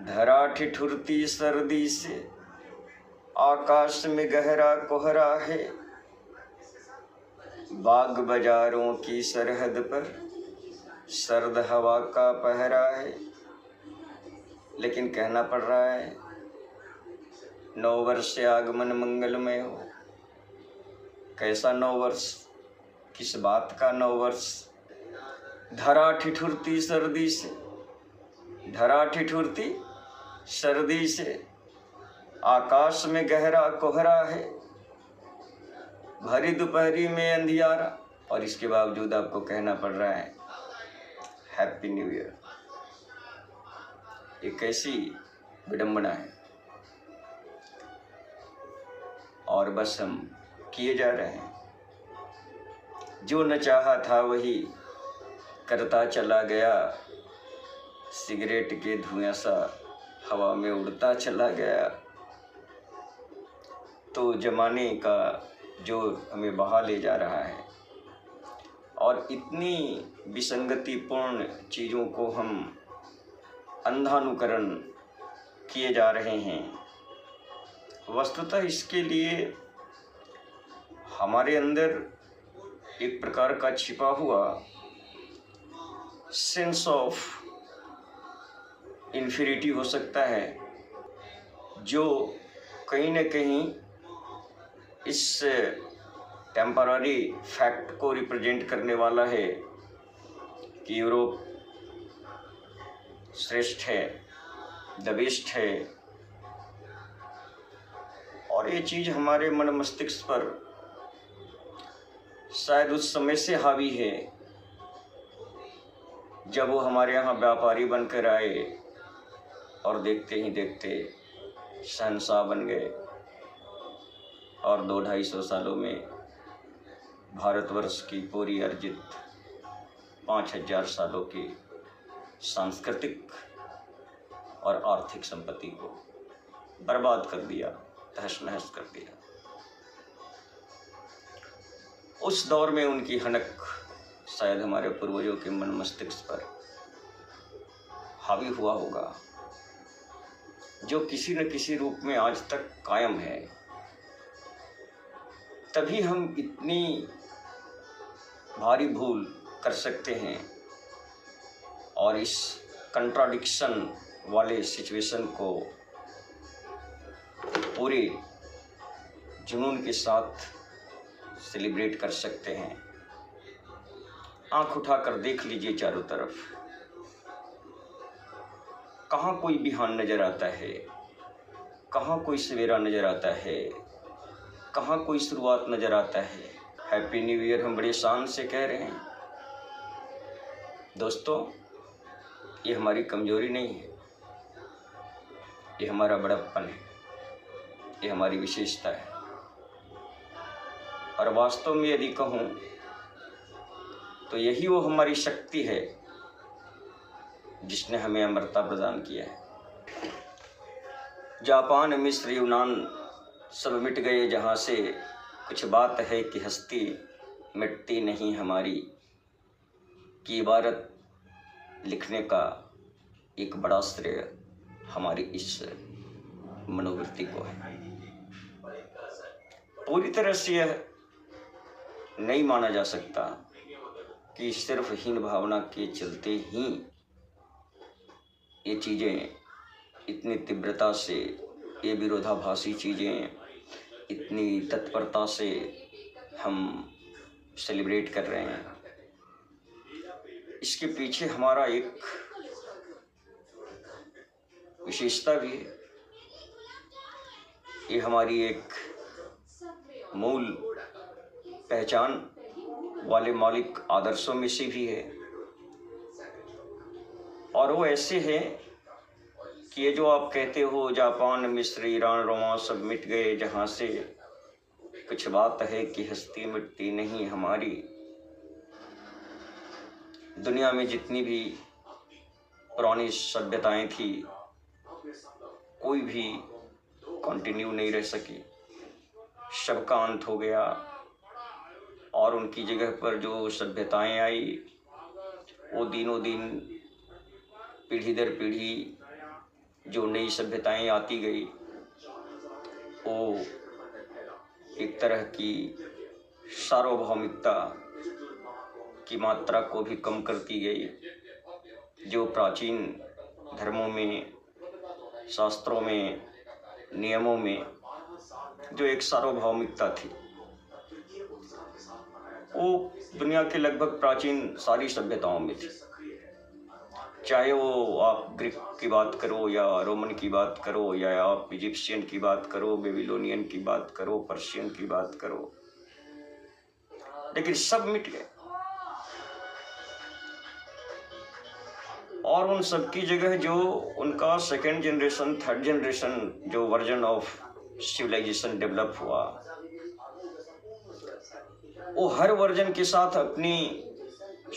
धरा ठिठुरती सर्दी से, आकाश में गहरा कोहरा है। बाग बाजारों की सरहद पर सर्द हवा का पहरा है। लेकिन कहना पड़ रहा है, नव वर्ष से आगमन मंगलमय हो। कैसा नव वर्ष, किस बात का नव वर्ष? धरा ठिठुरती सर्दी से, धरा ठिठुरती सर्दी से, आकाश में गहरा कोहरा है। भरी दोपहरी में अंधियारा, और इसके बावजूद आपको कहना पड़ रहा है हैप्पी न्यू ईयर। ये कैसी विडंबना है। और बस हम किए जा रहे हैं। जो न चाहा था वही करता चला गया। सिगरेट के धुआं सा हवा में उड़ता चला गया। तो जमाने का जो हमें बहा ले जा रहा है, और इतनी विसंगतिपूर्ण चीज़ों को हम अंधानुकरण किए जा रहे हैं। वस्तुतः इसके लिए हमारे अंदर एक प्रकार का छिपा हुआ सेंस ऑफ इन्फिनिटी हो सकता है, जो कहीं न कहीं इस टेम्पररी फैक्ट को रिप्रेजेंट करने वाला है कि यूरोप श्रेष्ठ है, द बेस्ट है। और ये चीज़ हमारे मन मस्तिष्क पर शायद उस समय से हावी है जब वो हमारे यहाँ व्यापारी बनकर आए और देखते ही देखते शहंशाह बन गए। और 200-250 सालों में भारतवर्ष की पूरी अर्जित 5000 सालों की सांस्कृतिक और आर्थिक संपत्ति को बर्बाद कर दिया, तहस नहस कर दिया। उस दौर में उनकी हनक शायद हमारे पूर्वजों के मन मस्तिष्क पर हावी हुआ होगा, जो किसी न किसी रूप में आज तक कायम है। तभी हम इतनी भारी भूल कर सकते हैं और इस कंट्राडिक्शन वाले सिचुएशन को पूरे जुनून के साथ सेलिब्रेट कर सकते हैं। आंख उठाकर देख लीजिए चारों तरफ, कहाँ कोई बिहान नजर आता है, कहाँ कोई सवेरा नजर आता है, कहाँ कोई शुरुआत नजर आता है। हैप्पी न्यू ईयर हम बड़े शान से कह रहे हैं। दोस्तों, ये हमारी कमजोरी नहीं है, ये हमारा बड़प्पन है, ये हमारी विशेषता है। और वास्तव में यदि कहूँ तो यही वो हमारी शक्ति है जिसने हमें अमरता प्रदान किया है। जापान, मिस्र, यूनान सब मिट गए जहाँ से, कुछ बात है कि हस्ती मिटती नहीं हमारी, की इबारत लिखने का एक बड़ा श्रेय हमारी इस मनोवृत्ति को है। पूरी तरह से यह नहीं माना जा सकता कि सिर्फ हीन भावना के चलते ही ये चीज़ें इतनी तीव्रता से, ये विरोधाभासी चीज़ें इतनी तत्परता से हम सेलिब्रेट कर रहे हैं। इसके पीछे हमारा एक विशेषता भी है। ये हमारी एक मूल पहचान वाले मौलिक आदर्शों में से भी है। और वो ऐसे है कि ये जो आप कहते हो जापान, मिस्र, ईरान, रोमा सब मिट गए जहाँ से, कुछ बात है कि हस्ती मिटती नहीं हमारी। दुनिया में जितनी भी पुरानी सभ्यताएं थी, कोई भी कंटिन्यू नहीं रह सकी, सबका अंत हो गया। और उनकी जगह पर जो सभ्यताएं आई, वो दिनों दिन पीढ़ी दर पीढ़ी जो नई सभ्यताएं आती गई वो एक तरह की सार्वभौमिकता की मात्रा को भी कम करती गई। जो प्राचीन धर्मों में, शास्त्रों में, नियमों में जो एक सार्वभौमिकता थी, वो दुनिया के लगभग प्राचीन सारी सभ्यताओं में थी। चाहे वो आप ग्रीक की बात करो या रोमन की बात करो या आप इजिप्शियन की बात करो, बेबीलोनियन की बात करो, पर्शियन की बात करो, लेकिन सब मिट गए और उन सब की जगह जो उनका सेकेंड जनरेशन, थर्ड जनरेशन जो वर्जन ऑफ सिविलाइजेशन डेवलप हुआ, वो हर वर्जन के साथ अपनी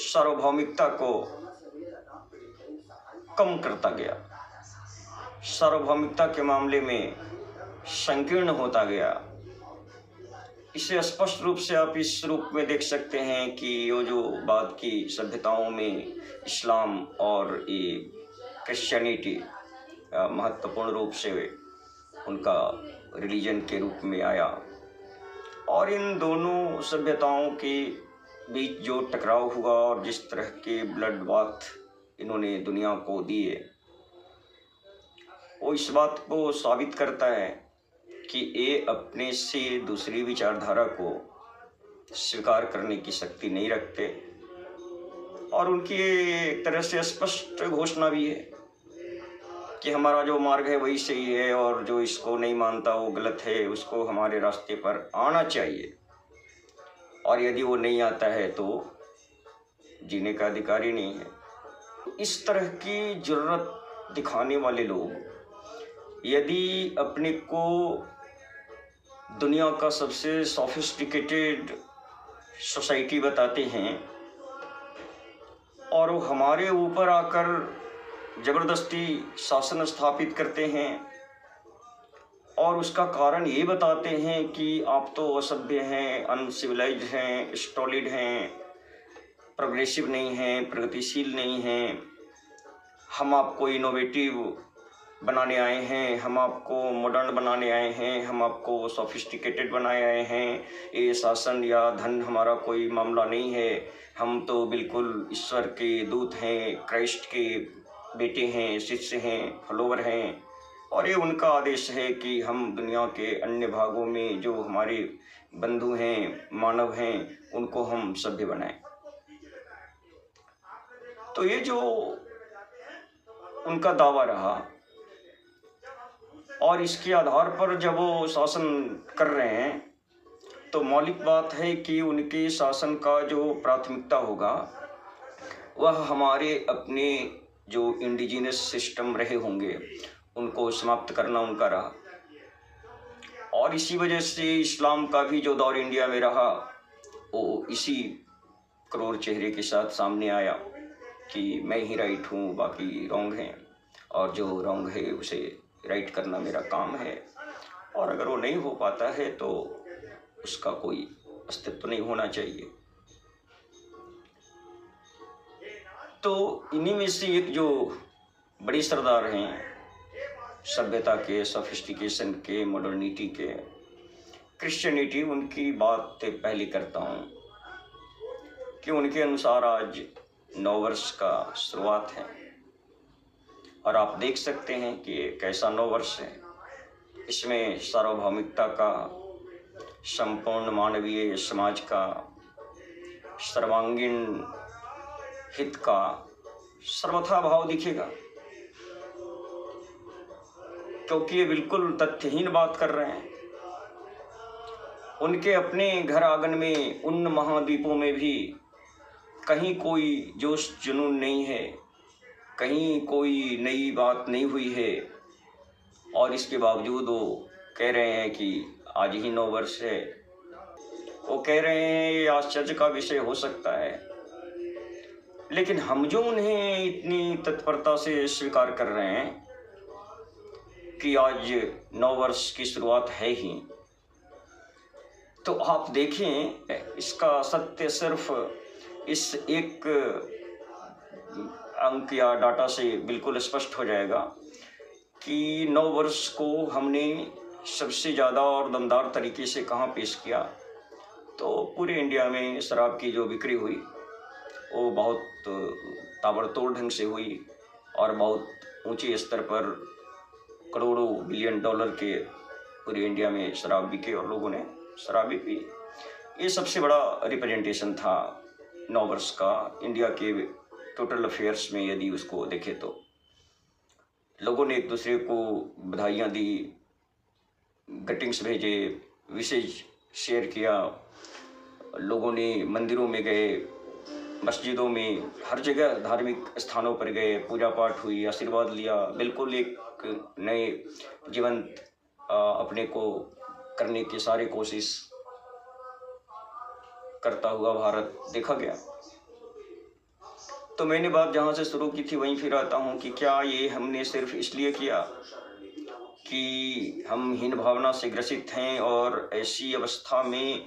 सार्वभौमिकता को कम करता गया, सार्वभौमिकता के मामले में संकीर्ण होता गया। इसे स्पष्ट रूप से आप इस रूप में देख सकते हैं कि ये जो बाद की सभ्यताओं में इस्लाम और ये क्रिश्चियनिटी महत्वपूर्ण रूप से उनका रिलीजन के रूप में आया और इन दोनों सभ्यताओं के बीच जो टकराव हुआ और जिस तरह के ब्लड बाथ इन्होंने दुनिया को दिए, वो इस बात को साबित करता है कि ये अपने से दूसरी विचारधारा को स्वीकार करने की शक्ति नहीं रखते और उनकी एक तरह से स्पष्ट घोषणा भी है कि हमारा जो मार्ग है वही सही है और जो इसको नहीं मानता वो गलत है, उसको हमारे रास्ते पर आना चाहिए और यदि वो नहीं आता है तो जीने का अधिकार ही नहीं है। इस तरह की जरूरत दिखाने वाले लोग यदि अपने को दुनिया का सबसे सोफिस्टिकेटेड सोसाइटी बताते हैं और वो हमारे ऊपर आकर जबरदस्ती शासन स्थापित करते हैं और उसका कारण ये बताते हैं कि आप तो असभ्य हैं, अनसिविलाइज्ड हैं, स्टॉलिड हैं, प्रोग्रेसिव नहीं हैं, प्रगतिशील नहीं हैं, हम आपको इनोवेटिव बनाने आए हैं, हम आपको मॉडर्न बनाने आए हैं, हम आपको सोफिस्टिकेटेड बनाए आए हैं, ये शासन या धन हमारा कोई मामला नहीं है, हम तो बिल्कुल ईश्वर के दूत हैं, क्राइस्ट के बेटे हैं, शिष्य हैं, फॉलोवर हैं और ये उनका आदेश है कि हम दुनिया के अन्य भागों में जो हमारे बंधु हैं, मानव हैं, उनको हम सभ्य बनाएं। तो ये जो उनका दावा रहा और इसके आधार पर जब वो शासन कर रहे हैं तो मौलिक बात है कि उनके शासन का जो प्राथमिकता होगा वह हमारे अपने जो इंडिजिनस सिस्टम रहे होंगे उनको समाप्त करना उनका रहा और इसी वजह से इस्लाम का भी जो दौर इंडिया में रहा वो इसी क्रूर चेहरे के साथ सामने आया कि मैं ही राइट हूँ, बाकी रॉन्ग हैं और जो रॉन्ग है उसे राइट करना मेरा काम है और अगर वो नहीं हो पाता है तो उसका कोई अस्तित्व नहीं होना चाहिए। तो इन्हीं में से एक जो बड़ी सरदार हैं सभ्यता के, सोफिस्टिकेशन के, मॉडर्निटी के, क्रिश्चियनिटी, उनकी बात पहले करता हूँ कि उनके अनुसार आज नव वर्ष का शुरुआत है और आप देख सकते हैं कि कैसा नव वर्ष है। इसमें सार्वभौमिकता का, संपूर्ण मानवीय समाज का, सर्वांगीण हित का सर्वथा भाव दिखेगा क्योंकि ये बिल्कुल तथ्यहीन बात कर रहे हैं। उनके अपने घर आंगन में, उन महाद्वीपों में भी कहीं कोई जोश जुनून नहीं है, कहीं कोई नई बात नहीं हुई है और इसके बावजूद वो कह रहे हैं कि आज ही नव वर्ष है। वो कह रहे हैं ये आश्चर्य का विषय हो सकता है, लेकिन हम जो उन्हें इतनी तत्परता से स्वीकार कर रहे हैं कि आज नव वर्ष की शुरुआत है ही, तो आप देखें इसका सत्य सिर्फ इस एक अंक या डाटा से बिल्कुल स्पष्ट हो जाएगा कि नव वर्ष को हमने सबसे ज़्यादा और दमदार तरीके से कहाँ पेश किया, तो पूरे इंडिया में शराब की जो बिक्री हुई वो बहुत ताबड़तोड़ ढंग से हुई और बहुत ऊंचे स्तर पर करोड़ों बिलियन डॉलर के पूरे इंडिया में शराब बिके और लोगों ने शराब भी पी। ये सबसे बड़ा रिप्रेजेंटेशन था नव वर्ष का इंडिया के टोटल अफेयर्स में। यदि उसको देखे तो लोगों ने एक दूसरे को बधाइयाँ दी, ग्रीटिंग्स भेजे, विशेष शेयर किया, लोगों ने मंदिरों में गए, मस्जिदों में, हर जगह धार्मिक स्थानों पर गए, पूजा पाठ हुई, आशीर्वाद लिया। बिल्कुल एक नए जीवंत अपने को करने की सारी कोशिश करता हुआ भारत देखा गया। तो मैंने बात जहाँ से शुरू की थी वहीं फिर आता हूँ कि क्या ये हमने सिर्फ इसलिए किया कि हम हीन भावना से ग्रसित हैं और ऐसी अवस्था में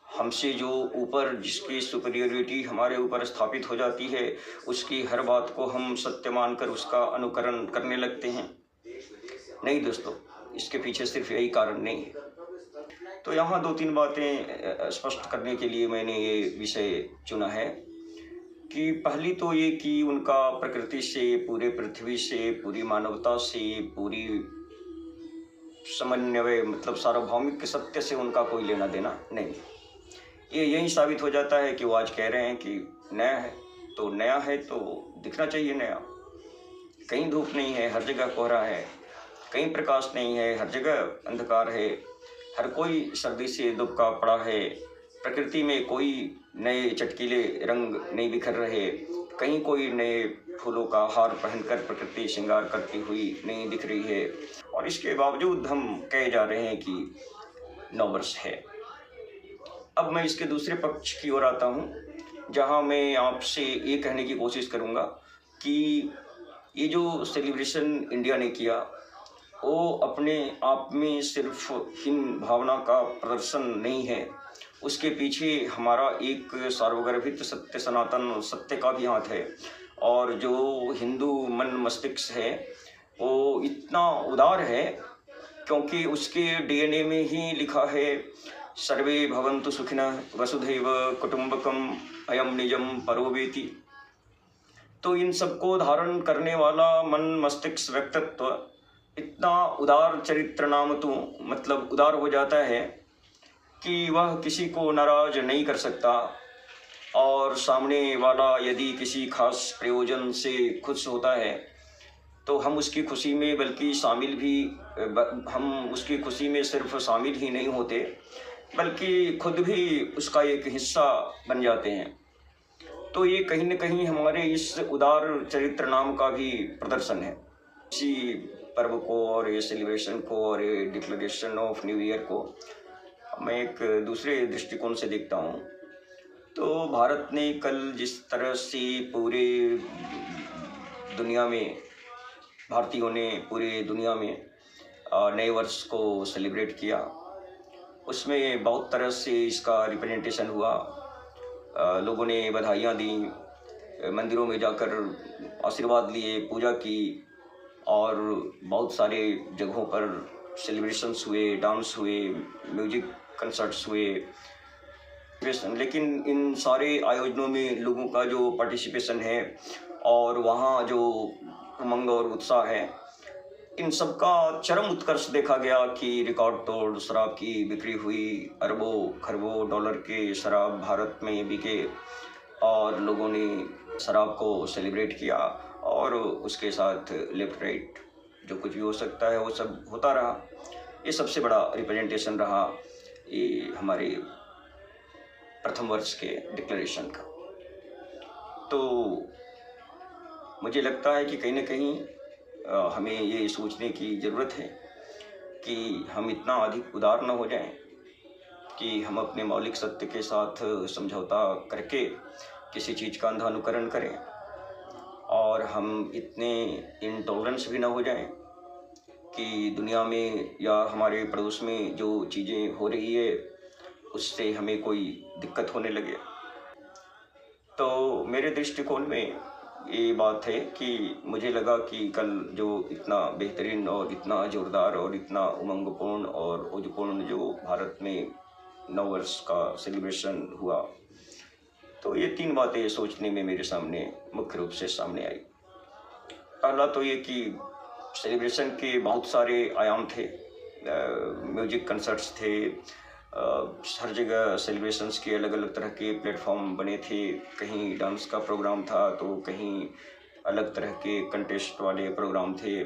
हमसे जो ऊपर जिसकी सुपीरियरिटी हमारे ऊपर स्थापित हो जाती है उसकी हर बात को हम सत्य मानकर उसका अनुकरण करने लगते हैं? नहीं दोस्तों, इसके पीछे सिर्फ यही कारण नहीं है। तो यहाँ 2-3 बातें स्पष्ट करने के लिए मैंने ये विषय चुना है कि पहली तो ये कि उनका प्रकृति से, पूरे पृथ्वी से, पूरी मानवता से, पूरी समन्वय मतलब सार्वभौमिक सत्य से उनका कोई लेना देना नहीं। ये यही साबित हो जाता है कि वो आज कह रहे हैं कि नया है तो दिखना चाहिए नया। कहीं धूप नहीं है, हर जगह कोहरा है, कहीं प्रकाश नहीं है, हर जगह अंधकार है, हर कोई सर्दी से दुबका पड़ा है, प्रकृति में कोई नए चटकीले रंग नहीं बिखर रहे, कहीं कोई नए फूलों का हार पहनकर प्रकृति श्रृंगार करती हुई नहीं दिख रही है। और इसके बावजूद हम कहे जा रहे हैं कि नव वर्ष है। अब मैं इसके दूसरे पक्ष की ओर आता हूँ, जहाँ मैं आपसे ये कहने की कोशिश करूँगा कि ये जो सेलिब्रेशन इंडिया ने किया वो अपने आप में सिर्फ हीन भावना का प्रदर्शन नहीं है, उसके पीछे हमारा एक सार्वगर्भित सत्य, सनातन सत्य का भी हाथ है। और जो हिंदू मन मस्तिष्क है वो इतना उदार है क्योंकि उसके डीएनए में ही लिखा है सर्वे भवन्तु सुखिनः वसुधैव कुटुम्बकम अयम निजम परोवेति। तो इन सबको धारण करने वाला मन मस्तिष्क व्यक्तित्व इतना उदार चरित्र नाम तो मतलब उदार हो जाता है कि वह किसी को नाराज नहीं कर सकता और सामने वाला यदि किसी खास प्रयोजन से खुश होता है तो हम उसकी खुशी में बल्कि शामिल भी हम उसकी खुशी में सिर्फ शामिल ही नहीं होते बल्कि खुद भी उसका एक हिस्सा बन जाते हैं। तो ये कहीं न कहीं हमारे इस उदार चरित्र नाम का भी प्रदर्शन है। इसी पर्व को और ये सेलिब्रेशन को और ये डिक्लेरेशन ऑफ न्यू ईयर को मैं एक दूसरे दृष्टिकोण से देखता हूँ। तो भारत ने कल जिस तरह से पूरे दुनिया में, भारतीयों ने पूरे दुनिया में नए वर्ष को सेलिब्रेट किया, उसमें बहुत तरह से इसका रिप्रेजेंटेशन हुआ। लोगों ने बधाइयाँ दी, मंदिरों में जाकर आशीर्वाद लिए, पूजा की और बहुत सारे जगहों पर सेलिब्रेशंस हुए, डांस हुए, म्यूजिक कंसर्ट्स हुए। लेकिन इन सारे आयोजनों में लोगों का जो पार्टिसिपेशन है और वहाँ जो उमंग और उत्साह है, इन सब का चरम उत्कर्ष देखा गया कि रिकॉर्ड तोड़ शराब की बिक्री हुई। अरबों खरबों डॉलर के शराब भारत में बिके और लोगों ने शराब को सेलिब्रेट किया और उसके साथ लेफ्ट राइट जो कुछ भी हो सकता है वो सब होता रहा। ये सबसे बड़ा रिप्रेजेंटेशन रहा ये हमारे प्रथम वर्ष के डिक्लेरेशन का। तो मुझे लगता है कि कहीं न कहीं हमें ये सोचने की ज़रूरत है कि हम इतना अधिक उदार न हो जाएं कि हम अपने मौलिक सत्य के साथ समझौता करके किसी चीज़ का अंधा अनुकरण करें, और हम इतने इंटॉलरेंस भी ना हो जाएं कि दुनिया में या हमारे पड़ोस में जो चीज़ें हो रही है उससे हमें कोई दिक्कत होने लगे। तो मेरे दृष्टिकोण में ये बात है कि मुझे लगा कि कल जो इतना बेहतरीन और इतना जोरदार और इतना उमंगपूर्ण और उद्दपूर्ण जो भारत में नव वर्ष का सेलिब्रेशन हुआ, तो ये 3 बातें सोचने में मेरे सामने मुख्य रूप से सामने आई। पहला तो ये कि सेलिब्रेशन के बहुत सारे आयाम थे। म्यूजिक कंसर्ट्स थे, हर जगह सेलिब्रेशंस के अलग अलग तरह के प्लेटफॉर्म बने थे। कहीं डांस का प्रोग्राम था तो कहीं अलग तरह के कंटेस्ट वाले प्रोग्राम थे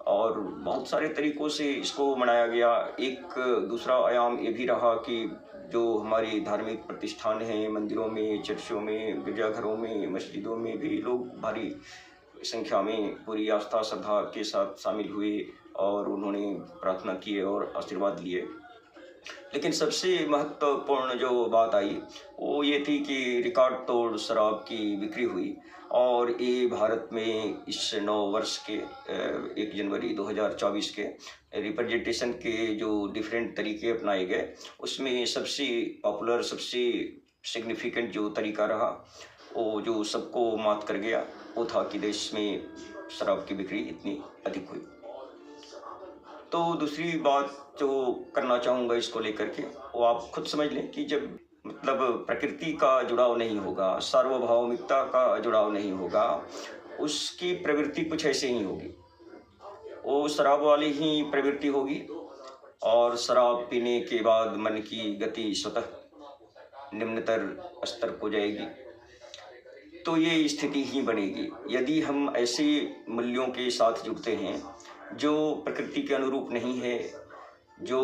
और बहुत सारे तरीक़ों से इसको मनाया गया। एक दूसरा आयाम ये भी रहा कि जो हमारी धार्मिक प्रतिष्ठान हैं, मंदिरों में, चर्चों में, गिरजाघरों में, मस्जिदों में भी लोग भारी संख्या में पूरी आस्था श्रद्धा के साथ शामिल हुए और उन्होंने प्रार्थना की और आशीर्वाद लिए। लेकिन सबसे महत्वपूर्ण जो बात आई वो ये थी कि रिकॉर्ड तोड़ शराब की बिक्री हुई और ये भारत में इस नव वर्ष के 1 जनवरी 2024 के रिप्रेजेंटेशन के जो डिफरेंट तरीके अपनाए गए, उसमें सबसे पॉपुलर, सबसे सिग्निफिकेंट जो तरीका रहा वो जो सबको मात कर गया वो था कि देश में शराब की बिक्री इतनी अधिक हुई। तो दूसरी बात जो करना चाहूँगा इसको लेकर के, वो आप खुद समझ लें कि जब मतलब प्रकृति का जुड़ाव नहीं होगा, सार्वभौमिकता का जुड़ाव नहीं होगा, उसकी प्रवृत्ति कुछ ऐसे ही होगी। वो शराब वाली ही प्रवृत्ति होगी और शराब पीने के बाद मन की गति स्वतः निम्नतर स्तर को जाएगी। तो ये स्थिति ही बनेगी यदि हम ऐसे मूल्यों के साथ जुड़ते हैं जो प्रकृति के अनुरूप नहीं है, जो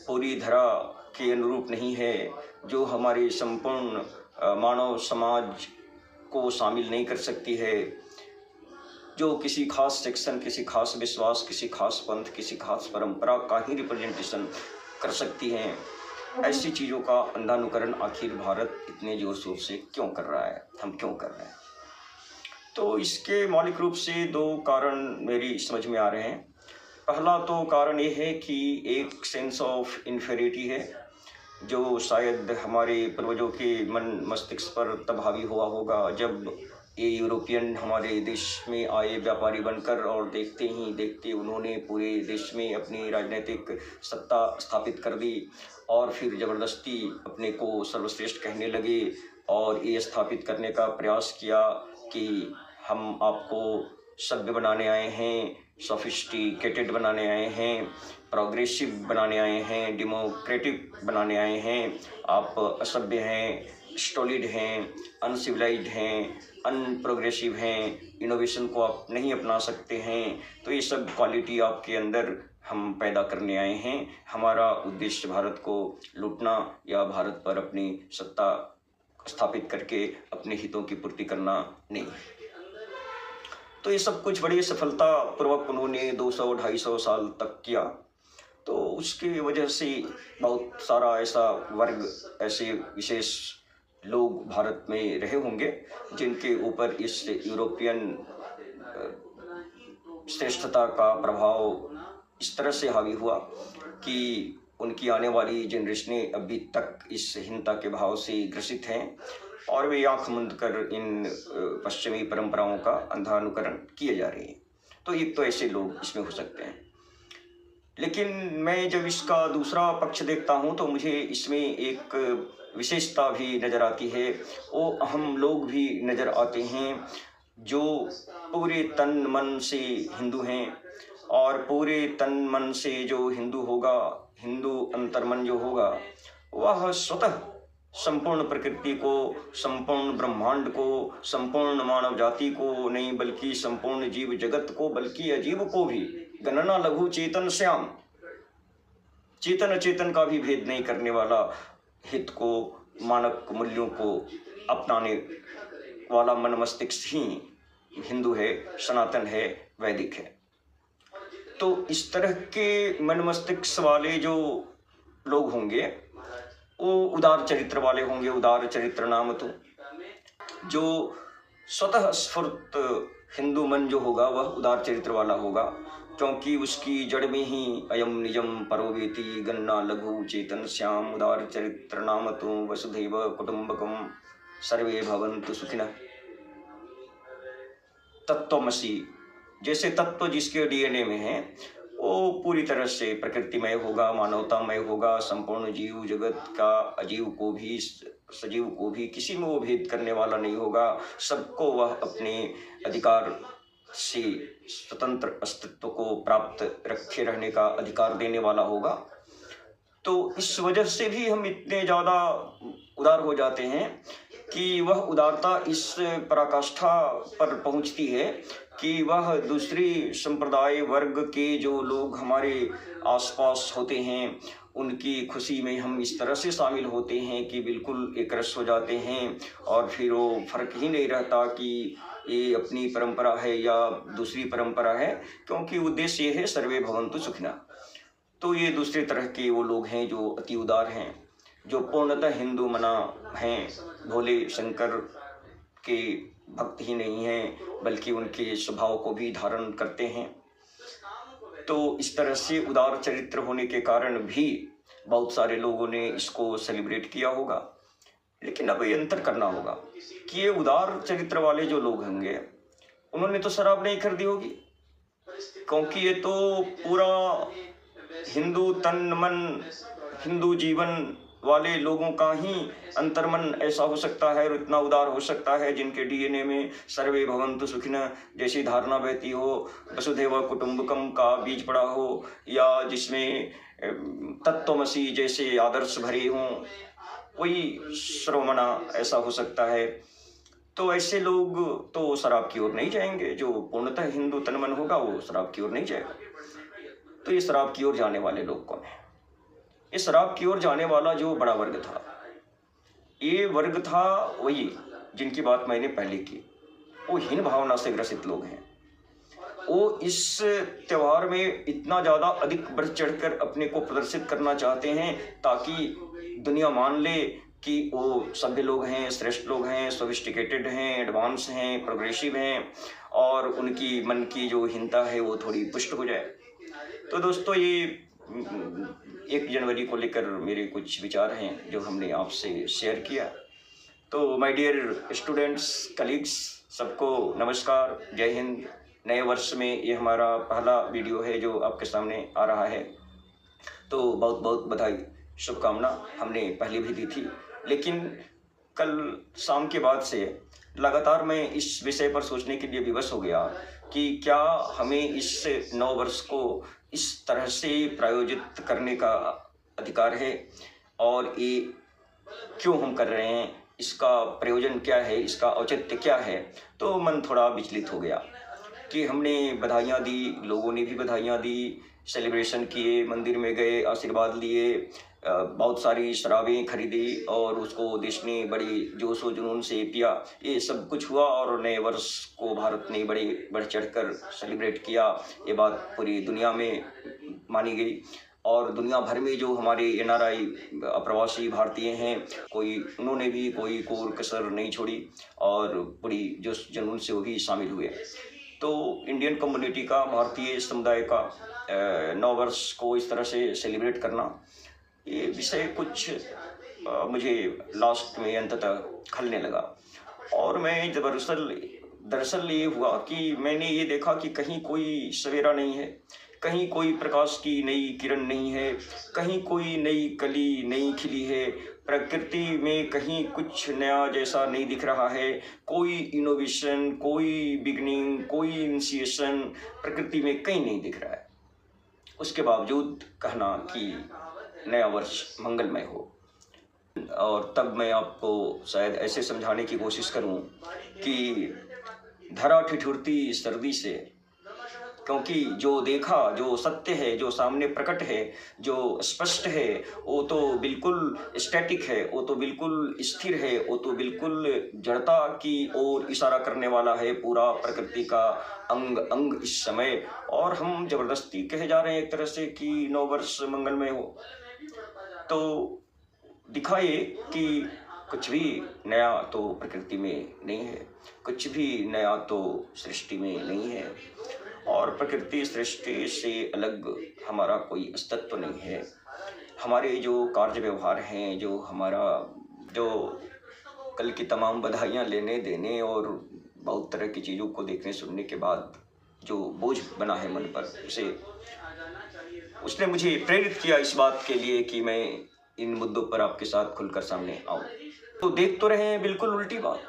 पूरी धरा के अनुरूप नहीं है, जो हमारे संपूर्ण मानव समाज को शामिल नहीं कर सकती है, जो किसी खास सेक्शन, किसी खास विश्वास, किसी खास पंथ, किसी खास परंपरा का ही रिप्रेजेंटेशन कर सकती हैं। ऐसी चीज़ों का अंधानुकरण आखिर भारत इतने जोर शोर से क्यों कर रहा है, हम क्यों कर रहे हैं? तो इसके मौलिक रूप से 2 कारण मेरी समझ में आ रहे हैं। पहला तो कारण ये है कि एक सेंस ऑफ इन्फीरियरिटी है जो शायद हमारे पूर्वजों के मन मस्तिष्क पर तब हावी हुआ होगा जब ये यूरोपियन हमारे देश में आए व्यापारी बनकर और देखते ही देखते उन्होंने पूरे देश में अपनी राजनीतिक सत्ता स्थापित कर दी और फिर ज़बरदस्ती अपने को सर्वश्रेष्ठ कहने लगे और ये स्थापित करने का प्रयास किया कि हम आपको सभ्य बनाने आए हैं, सोफिस्टिकेटेड बनाने आए हैं, प्रोग्रेसिव बनाने आए हैं, डेमोक्रेटिक बनाने आए हैं। आप असभ्य हैं, स्टोलिड हैं, अनसिविलाइज्ड हैं, अनप्रोग्रेसिव हैं, इनोवेशन को आप नहीं अपना सकते हैं। तो ये सब क्वालिटी आपके अंदर हम पैदा करने आए हैं। हमारा उद्देश्य भारत को लूटना या भारत पर अपनी सत्ता स्थापित करके अपने हितों की पूर्ति करना नहीं। तो ये सब कुछ बड़ी सफलतापूर्वक उन्होंने 200-250 साल तक किया। तो उसकी वजह से बहुत सारा ऐसा वर्ग, ऐसे विशेष लोग भारत में रहे होंगे जिनके ऊपर इस यूरोपियन श्रेष्ठता का प्रभाव इस तरह से हावी हुआ कि उनकी आने वाली जनरेशनें अभी तक इस हीनता के भाव से ग्रसित हैं और वे आँख मूंद कर इन पश्चिमी परंपराओं का अंधानुकरण किए जा रहे हैं। तो एक तो ऐसे लोग इसमें हो सकते हैं। लेकिन मैं जब इसका दूसरा पक्ष देखता हूँ तो मुझे इसमें एक विशेषता भी नज़र आती है। वो हम लोग भी नज़र आते हैं जो पूरे तन मन से हिंदू हैं और पूरे तन मन से जो हिंदू होगा, हिंदू अंतर्मन जो होगा, वह स्वतः संपूर्ण प्रकृति को, संपूर्ण ब्रह्मांड को, संपूर्ण मानव जाति को नहीं बल्कि संपूर्ण जीव जगत को, बल्कि अजीव को भी, गणना लघु चेतन श्याम, चेतन अचेतन का भी भेद नहीं करने वाला, हित को, मानक मूल्यों को अपनाने वाला मन मस्तिष्क ही हिंदू है, सनातन है, वैदिक है। तो इस तरह के मन मस्तिष्क वाले जो लोग होंगे वो उदार चरित्र वाले होंगे। उदार चरित्र नाम तो जो स्वतः स्फूर्त हिंदू मन जो होगा वह उदार चरित्र वाला होगा, क्योंकि उसकी जड़ में ही अयम निजम परोवेति गन्ना लघु चेतन श्याम उदार चरित्र नाम तो वसुधैव कुटुंबकम सर्वे भवन्तु सुखिनः। तत्वमसि, जैसे तत्व जिसके डीएनए में है वो पूरी तरह से प्रकृतिमय होगा, मानवतामय होगा, संपूर्ण जीव जगत का, अजीव को भी सजीव को भी, किसी में वो भेद करने वाला नहीं होगा। सबको वह अपने अधिकार से स्वतंत्र अस्तित्व को प्राप्त रखे रहने का अधिकार देने वाला होगा। तो इस वजह से भी हम इतने ज़्यादा उदार हो जाते हैं कि वह उदारता इस पराकाष्ठा पर पहुंचती है कि वह दूसरी संप्रदाय वर्ग के जो लोग हमारे आसपास होते हैं उनकी खुशी में हम इस तरह से शामिल होते हैं कि बिल्कुल एक रस हो जाते हैं, और फिर वो फर्क ही नहीं रहता कि ये अपनी परंपरा है या दूसरी परंपरा है, क्योंकि उद्देश्य ये है सर्वे भवन्तु सुखिनः। तो ये दूसरे तरह के वो लोग हैं जो अति उदार हैं, जो पूर्णतः हिंदू मना हैं, भोले शंकर के भक्त ही नहीं हैं बल्कि उनके स्वभाव को भी धारण करते हैं। तो इस तरह से उदार चरित्र होने के कारण भी बहुत सारे लोगों ने इसको सेलिब्रेट किया होगा। लेकिन अब ये अंतर करना होगा कि ये उदार चरित्र वाले जो लोग होंगे उन्होंने तो शराब नहीं खरीदी होगी, क्योंकि ये तो पूरा हिंदू तन मन, हिंदू जीवन वाले लोगों का ही अंतर्मन ऐसा हो सकता है और इतना उदार हो सकता है जिनके डीएनए में सर्वे भवन्तु सुखिनः जैसी धारणा बहती हो, वसुधैव कुटुंबकम का बीज पड़ा हो, या जिसमें तत्वमसि जैसे आदर्श भरे हों, वही सर्वमना ऐसा हो सकता है। तो ऐसे लोग तो शराब की ओर नहीं जाएंगे। जो पूर्णतः हिंदू तनमन होगा वो शराब की ओर नहीं जाएगा। तो ये शराब की ओर जाने वाले लोग कौन है? इस शराब की ओर जाने वाला जो बड़ा वर्ग था, ये वर्ग था वही जिनकी बात मैंने पहले की। वो हीन भावना से ग्रसित लोग हैं। वो इस त्योहार में इतना ज़्यादा अधिक बढ़ चढ़कर अपने को प्रदर्शित करना चाहते हैं ताकि दुनिया मान ले कि वो सभ्य लोग हैं, श्रेष्ठ लोग हैं, सोफिस्टिकेटेड हैं, एडवांस हैं, प्रोग्रेसिव हैं, और उनकी मन की जो हीनता है वो थोड़ी पुष्ट हो जाए। तो दोस्तों, ये 1 जनवरी को लेकर मेरे कुछ विचार हैं जो हमने आपसे शेयर किया। तो माय डियर स्टूडेंट्स, कलीग्स, सबको नमस्कार, जय हिंद। नए वर्ष में ये हमारा पहला वीडियो है जो आपके सामने आ रहा है। तो बहुत बहुत बधाई, शुभकामना हमने पहले भी दी थी, लेकिन कल शाम के बाद से लगातार मैं इस विषय पर सोचने के लिए विवश हो गया कि क्या हमें इस नव वर्ष को इस तरह से प्रायोजित करने का अधिकार है, और ये क्यों हम कर रहे हैं, इसका प्रयोजन क्या है, इसका औचित्य क्या है। तो मन थोड़ा विचलित हो गया कि हमने बधाइयाँ दी, लोगों ने भी बधाइयाँ दी, सेलिब्रेशन किए, मंदिर में गए, आशीर्वाद लिए, बहुत सारी शराबें खरीदी और उसको देश ने बड़ी जोश व जुनून से पिया। ये सब कुछ हुआ और नए वर्ष को भारत ने बड़े बढ़ चढ़कर सेलिब्रेट किया। ये बात पूरी दुनिया में मानी गई, और दुनिया भर में जो हमारे एनआरआई अप्रवासी भारतीय हैं, उन्होंने भी कोई कोर कसर नहीं छोड़ी और बड़ी जोश जुनून से वो भी शामिल हुए। तो इंडियन कम्युनिटी का, भारतीय समुदाय का नव वर्ष को इस तरह से सेलिब्रेट करना, ये विषय कुछ मुझे लास्ट में अंततः खलने लगा। और मैं दरअसल ये हुआ कि मैंने ये देखा कि कहीं कोई सवेरा नहीं है, कहीं कोई प्रकाश की नई किरण नहीं है, कहीं कोई नई कली नहीं खिली है, प्रकृति में कहीं कुछ नया जैसा नहीं दिख रहा है, कोई इनोवेशन, कोई बिगनिंग, कोई इनिशिएशन प्रकृति में कहीं नहीं दिख रहा है। उसके बावजूद कहना कि नया वर्ष मंगलमय हो। और तब मैं आपको शायद ऐसे समझाने की कोशिश करूं कि धरा ठिठुरती सर्दी से, क्योंकि जो देखा, जो सत्य है, जो सामने प्रकट है, जो स्पष्ट है, वो तो बिल्कुल स्टैटिक है, वो तो बिल्कुल स्थिर है, वो तो बिल्कुल जड़ता की ओर इशारा करने वाला है, पूरा प्रकृति का अंग अंग इस समय। और हम जबरदस्ती कहे जा रहे हैं एक तरह से कि नव वर्ष मंगलमय हो। तो दिखाए कि कुछ भी नया तो प्रकृति में नहीं है, कुछ भी नया तो सृष्टि में नहीं है, और प्रकृति सृष्टि से अलग हमारा कोई अस्तित्व नहीं है। हमारे जो कार्य व्यवहार हैं, जो कल की तमाम बधाइयाँ लेने देने और बहुत तरह की चीज़ों को देखने सुनने के बाद जो बोझ बना है मन पर, उसने मुझे प्रेरित किया इस बात के लिए कि मैं इन मुद्दों पर आपके साथ खुलकर सामने आऊं। तो देख तो रहे हैं बिल्कुल उल्टी बात।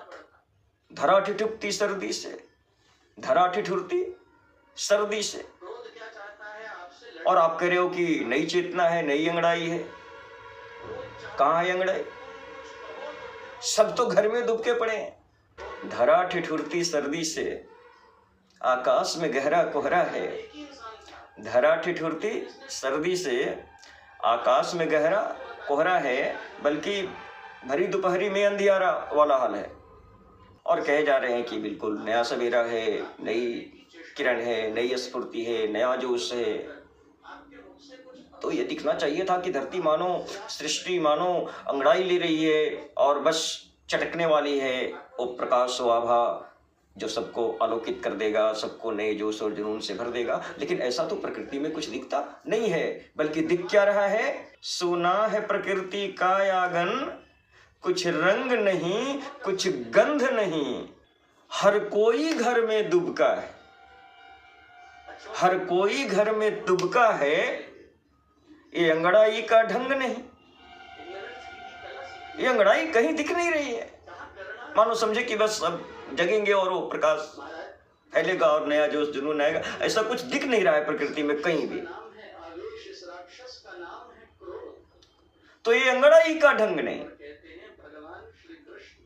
धरा ठिठुरती सर्दी से, धरा ठिठुरती सर्दी से, और आप कह रहे हो कि नई चेतना है, नई अंगड़ाई है। कहाँ है अंगड़ाई? सब तो घर में दुबके पड़े हैं। धरा ठिठुरती सर्दी से, आकाश में गहरा कोहरा है। धरा ठिठुरती सर्दी से, आकाश में गहरा कोहरा है, बल्कि भरी दोपहरी में अंधियारा वाला हाल है। और कहे जा रहे हैं कि बिल्कुल नया सवेरा है, नई किरण है, नई स्फूर्ति है, नया जोश है। तो ये दिखना चाहिए था कि धरती मानो, सृष्टि मानो अंगड़ाई ले रही है और बस चटकने वाली है। वो प्रकाश, वो आभा जो सबको आलोकित कर देगा, सबको नए जोश और जुनून से भर देगा। लेकिन ऐसा तो प्रकृति में कुछ दिखता नहीं है, बल्कि दिख क्या रहा है? सुना है प्रकृति का आंगन, कुछ रंग नहीं, कुछ गंध नहीं, हर कोई घर में दुबका है। हर कोई घर में दुबका है, ये अंगड़ाई का ढंग नहीं। ये अंगड़ाई कहीं दिख नहीं रही है। मानो समझे कि बस अब जगेंगे और वो प्रकाश फैलेगा और नया जोश जुनून आएगा। ऐसा कुछ दिख नहीं रहा है प्रकृति में कहीं भी। तो ये अंगड़ाई का ढंग नहीं,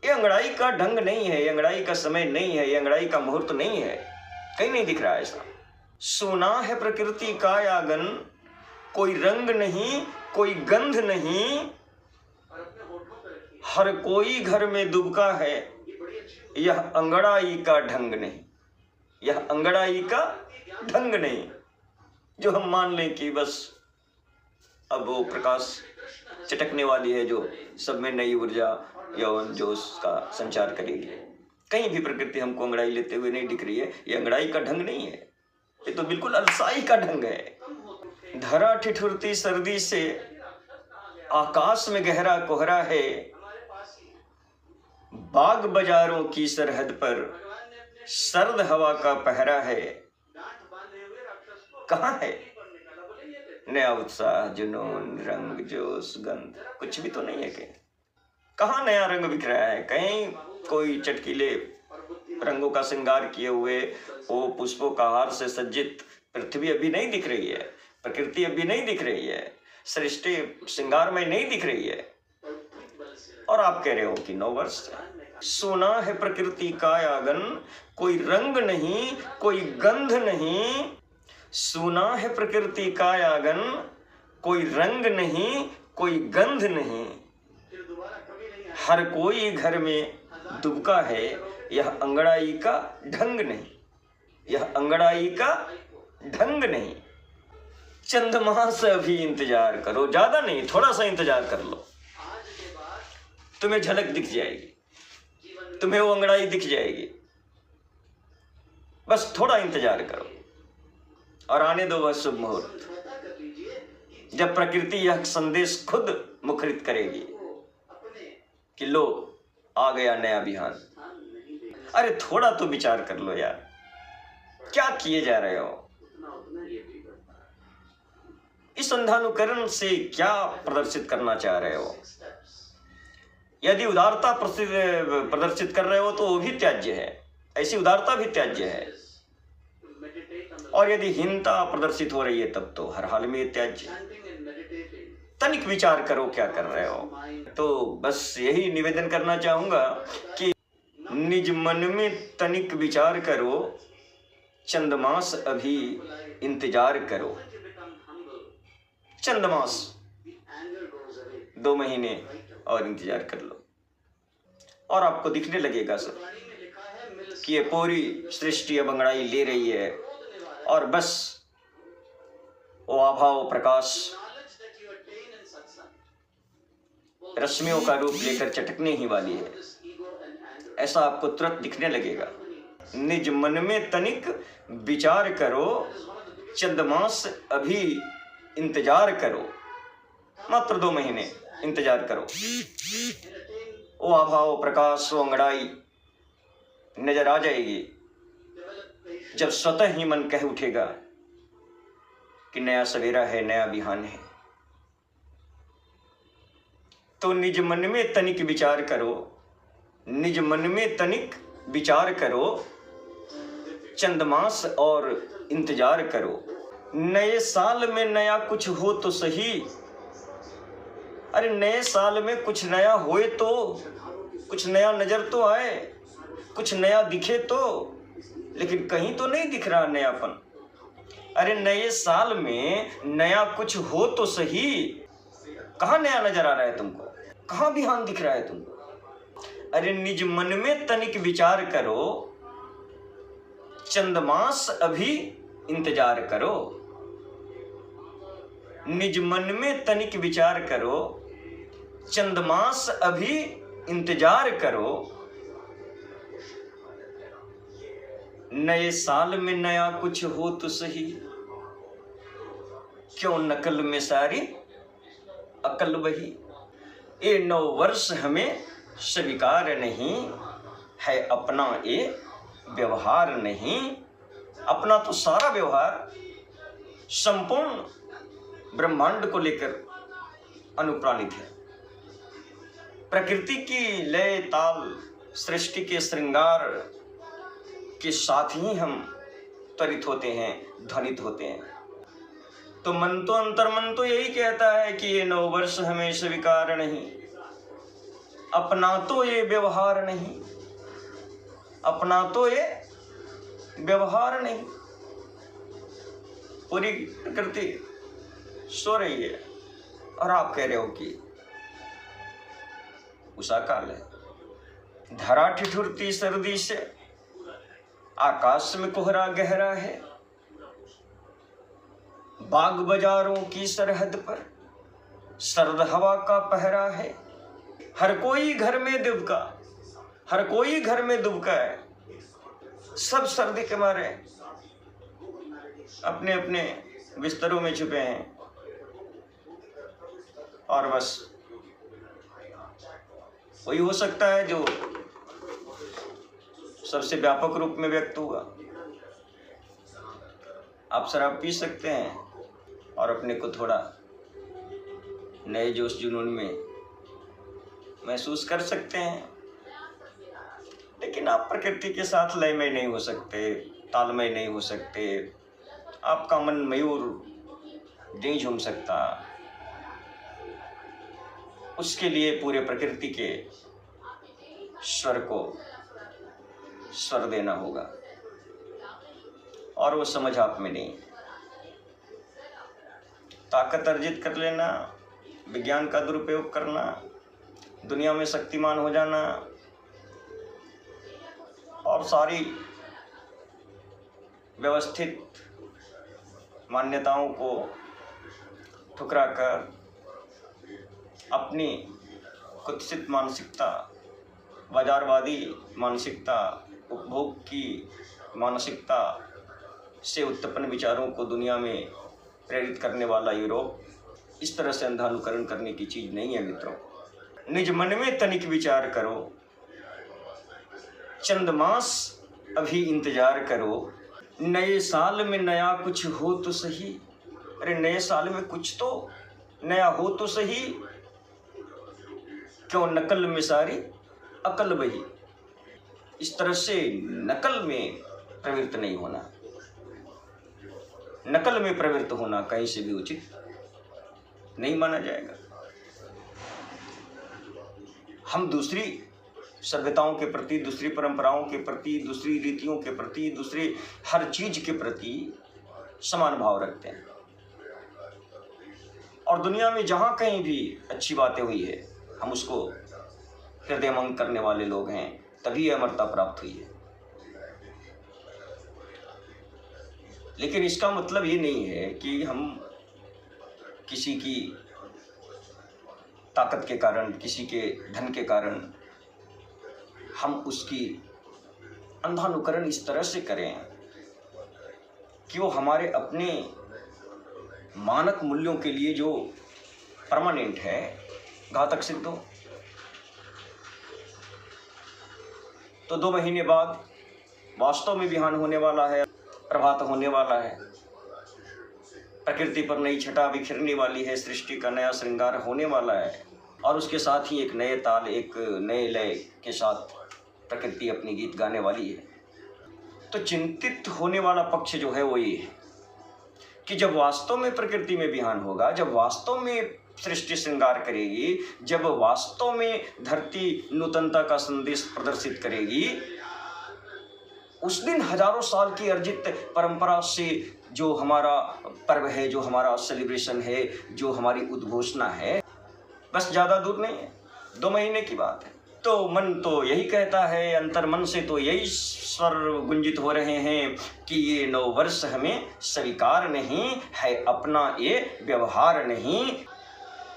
ये अंगड़ाई का ढंग नहीं है, ये अंगड़ाई का समय नहीं है, ये अंगड़ाई का मुहूर्त नहीं है। कहीं नहीं दिख रहा है ऐसा। सुना है प्रकृति का आंगन, कोई रंग नहीं, कोई गंध नहीं, हर कोई घर में दुबका है, यह अंगड़ाई का ढंग नहीं। यह अंगड़ाई का ढंग नहीं, जो हम मान लें कि बस अब वो प्रकाश चटकने वाली है, जो सब में नई ऊर्जा, यौवन, जोश का संचार करेगी। कहीं भी प्रकृति हमको अंगड़ाई लेते हुए नहीं दिख रही है। ये अंगड़ाई का ढंग नहीं है, ये तो बिल्कुल अलसाई का ढंग है। धरा ठिठुरती सर्दी से, आकाश में गहरा कोहरा है, बाग बाजारों की सरहद पर सर्द हवा का पहरा है। कहाँ है नया उत्साह, जुनून, रंग, जोश, गंध? कुछ भी तो नहीं है। कहाँ नया रंग बिखरा है? कहीं कोई चटकीले रंगों का श्रृंगार किए हुए वो पुष्पों का हार से सज्जित पृथ्वी अभी नहीं दिख रही है। प्रकृति अभी नहीं दिख रही है। सृष्टि श्रृंगार में नहीं दिख रही है। और आप कह रहे हो कि 9 वर्ष। सुना है प्रकृति का आंगन, कोई रंग नहीं, कोई गंध नहीं। सुना है प्रकृति का आंगन, कोई रंग नहीं, कोई गंध नहीं, हर कोई घर में दुबका है, यह अंगड़ाई का ढंग नहीं। यह अंगड़ाई का ढंग नहीं। चंद्रमा से अभी इंतजार करो, ज्यादा नहीं, थोड़ा सा इंतजार कर लो, तुम्हें झलक दिख जाएगी, तुम्हें वो अंगड़ाई दिख जाएगी। बस थोड़ा इंतजार करो और आने दो वह शुभ मुहूर्त, जब प्रकृति यह संदेश खुद मुखरित करेगी कि लो आ गया नया बिहान। अरे थोड़ा तो विचार कर लो यार, क्या किए जा रहे हो? इस अंधानुकरण से क्या प्रदर्शित करना चाह रहे हो? यदि उदारता प्रदर्शित कर रहे हो तो वो भी त्याज्य है, ऐसी उदारता भी त्याज्य है। और यदि हीनता प्रदर्शित हो रही है तब तो हर हाल में त्याज्य। तनिक विचार करो क्या कर रहे हो। तो बस यही निवेदन करना चाहूंगा कि निज मन में तनिक विचार करो, चंद्रमास अभी इंतजार करो। चंद्रमास 2 महीने और इंतजार कर लो और आपको दिखने लगेगा सर कि ये पूरी सृष्टि अब अंगड़ाई ले रही है और बस वो आभा, वो प्रकाश रश्मियों का रूप लेकर चटकने ही वाली है, ऐसा आपको तुरंत दिखने लगेगा। निज मन में तनिक विचार करो, चंद्रमास अभी इंतजार करो। मात्र 2 महीने इंतजार करो। वो आभा, वो प्रकाश, वो अंगड़ाई नजर आ जाएगी जब स्वतः ही मन कह उठेगा कि नया सवेरा है, नया बिहान है। तो निज मन में तनिक विचार करो, निज मन में तनिक विचार करो, चंद मास और इंतजार करो। नए साल में नया कुछ हो तो सही। अरे नए साल में कुछ नया होए तो, कुछ नया नजर तो आए, कुछ नया दिखे तो, लेकिन कहीं तो नहीं दिख रहा नयापन। अरे नए साल में नया कुछ हो तो सही। कहाँ नया नजर आ रहा है तुमको, कहाँ बिहान दिख रहा है तुमको? अरे निज मन में तनिक विचार करो, चंद मास अभी इंतजार करो। निज मन में तनिक विचार करो, चंद मास अभी इंतजार करो। नए साल में नया कुछ हो तो सही, क्यों नकल में सारी अकल वही। ये 9 वर्ष हमें स्वीकार नहीं है, अपना ये व्यवहार नहीं। अपना तो सारा व्यवहार संपूर्ण ब्रह्मांड को लेकर अनुप्राणित है। प्रकृति की लय ताल, सृष्टि के श्रृंगार के साथ ही हम त्वरित होते हैं, ध्वनित होते हैं। तो मन तो अंतर्मन तो यही कहता है कि ये 9 वर्ष हमें स्वीकार नहीं, अपना तो ये व्यवहार नहीं, अपना तो ये व्यवहार नहीं। पूरी प्रकृति सो रही है और आप कह रहे हो कि उषा काल है। धरा ठिठुरती सर्दी से, आकाश में कोहरा गहरा है। बाग बाजारों की सरहद पर सर्द हवा का पहरा है। हर कोई घर में दुबका, हर कोई घर में दुबका है। सब सर्दी के मारे अपने अपने बिस्तरों में छुपे हैं और बस वही हो सकता है जो सबसे व्यापक रूप में व्यक्त हुआ। आप शराब पी सकते हैं और अपने को थोड़ा नए जोश जुनून में महसूस कर सकते हैं, लेकिन आप प्रकृति के साथ लयमय नहीं हो सकते, तालमय नहीं हो सकते। आपका मन मयूर नहीं झूम सकता। उसके लिए पूरे प्रकृति के स्वर को स्वर देना होगा और वो समझ आप में नहीं। ताकत अर्जित कर लेना, विज्ञान का दुरुपयोग करना, दुनिया में शक्तिमान हो जाना और सारी व्यवस्थित मान्यताओं को ठुकरा कर अपनी कुत्सित मानसिकता, बाजारवादी मानसिकता, उपभोग की मानसिकता से उत्पन्न विचारों को दुनिया में प्रेरित करने वाला यूरोप इस तरह से अंधानुकरण करने की चीज़ नहीं है मित्रों। निज मन में तनिक विचार करो, चंद मास अभी इंतजार करो। नए साल में नया कुछ हो तो सही। अरे नए साल में कुछ तो नया हो तो सही, क्यों नकल में सारी अकल वही। इस तरह से नकल में प्रवृत्त नहीं होना, नकल में प्रवृत्त होना कहीं से भी उचित नहीं माना जाएगा। हम दूसरी सभ्यताओं के प्रति, दूसरी परंपराओं के प्रति, दूसरी रीतियों के प्रति, दूसरी हर चीज के प्रति समान भाव रखते हैं और दुनिया में जहाँ कहीं भी अच्छी बातें हुई है हम उसको हृदयंगम करने वाले लोग हैं, तभी अमरता प्राप्त हुई है। लेकिन इसका मतलब ये नहीं है कि हम किसी की ताकत के कारण, किसी के धन के कारण हम उसकी अंधानुकरण इस तरह से करें कि वो हमारे अपने मानक मूल्यों के लिए जो परमानेंट है घातक सिद्ध हो। तो 2 महीने बाद वास्तव में बिहान होने वाला है, प्रभात होने वाला है, प्रकृति पर नई छटा बिखरने वाली है, सृष्टि का नया श्रृंगार होने वाला है और उसके साथ ही एक नए ताल, एक नए लय के साथ प्रकृति अपनी गीत गाने वाली है। तो चिंतित होने वाला पक्ष जो है वो ये है कि जब वास्तव में प्रकृति में बिहान होगा, जब वास्तव में सृष्टि श्रृंगार करेगी, जब वास्तव में धरती नूतनता का संदेश प्रदर्शित करेगी, उस दिन हजारों साल की अर्जित परंपरा से जो हमारा पर्व है, जो हमारा सेलिब्रेशन है, जो हमारी उद्घोषणा है, बस ज़्यादा दूर नहीं है, 2 महीने की बात है। तो मन तो यही कहता है, अंतर मन से तो यही स्वर गुंजित हो रहे हैं कि ये 9 वर्ष हमें स्वीकार नहीं है, अपना ये व्यवहार नहीं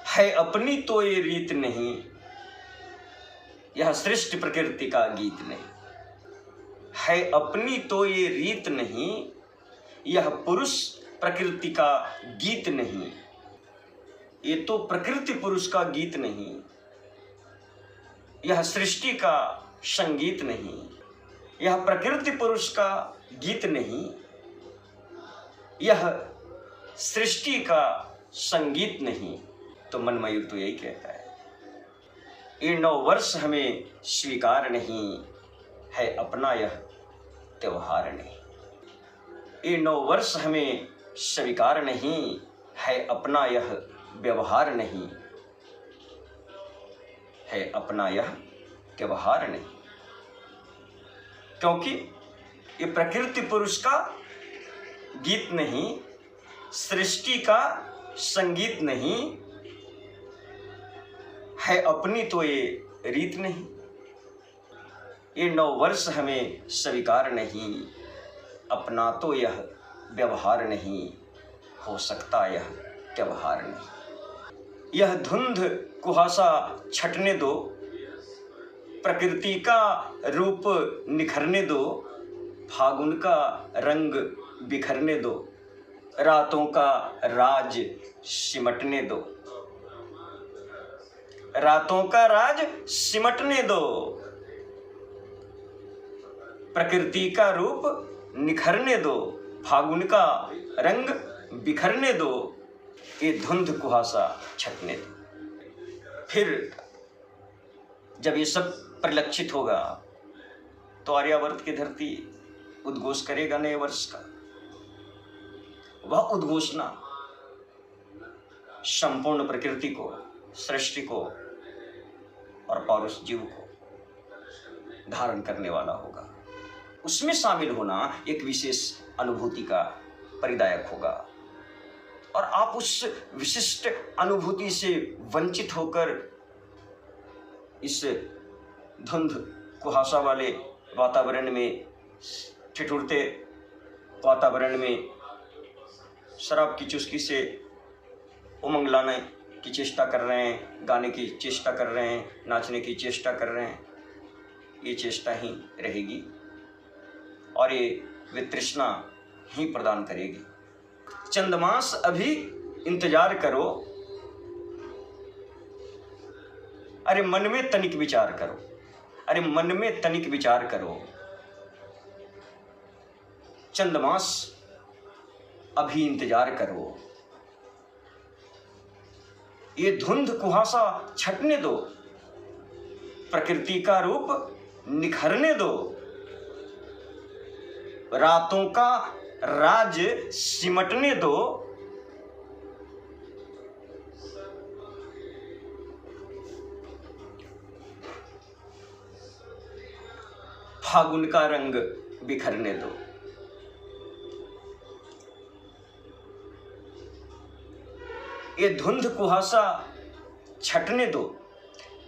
है, अपनी तो ये रीत नहीं, यह सृष्टि प्रकृति का गीत नहीं है, अपनी तो ये रीत नहीं, यह पुरुष प्रकृति का गीत नहीं, ये तो प्रकृति पुरुष का गीत नहीं, यह सृष्टि का संगीत नहीं, यह प्रकृति पुरुष का गीत नहीं, यह सृष्टि का संगीत नहीं। तो मन मयूर तो यही कहता है, ये 9 वर्ष हमें स्वीकार नहीं है, अपना यह त्योहार नहीं, ये 9 वर्ष हमें स्वीकार नहीं है, अपना यह व्यवहार नहीं है, अपना यह व्यवहार नहीं, क्योंकि ये प्रकृति पुरुष का गीत नहीं, सृष्टि का संगीत नहीं है, अपनी तो ये रीत नहीं, ये 9 वर्ष हमें स्वीकार नहीं, अपना तो यह व्यवहार नहीं, हो सकता यह व्यवहार नहीं। यह धुंध कुहासा छटने दो, प्रकृति का रूप निखरने दो, फागुन का रंग बिखरने दो, रातों का राज सिमटने दो, रातों का राज सिमटने दो, प्रकृति का रूप निखरने दो, फागुन का रंग बिखरने दो, ये धुंध कुहासा छटने दो। फिर जब ये सब परिलक्षित होगा तो आर्यावर्त की धरती उद्घोष करेगा नए वर्ष का। वह उद्घोषणा संपूर्ण प्रकृति को, सृष्टि को और पौरुष जीव को धारण करने वाला होगा। उसमें शामिल होना एक विशेष अनुभूति का परिदायक होगा और आप उस विशिष्ट अनुभूति से वंचित होकर इस धुंध कुहासा वाले वातावरण में, ठिठुरते वातावरण में शराब की चुस्की से उमंग लाने की चेष्टा कर रहे हैं, गाने की चेष्टा कर रहे हैं, नाचने की चेष्टा कर रहे हैं। ये चेष्टा ही रहेगी और ये वितृष्णा ही प्रदान करेगी। चंद्रमास अभी इंतजार करो, अरे मन में तनिक विचार करो, अरे मन में तनिक विचार करो। चंद्रमास अभी इंतजार करो, ये धुंध कुहासा छटने दो, प्रकृति का रूप निखरने दो, रातों का राज सिमटने दो, फागुन का रंग बिखरने दो। ये धुंध कुहासा छटने दो,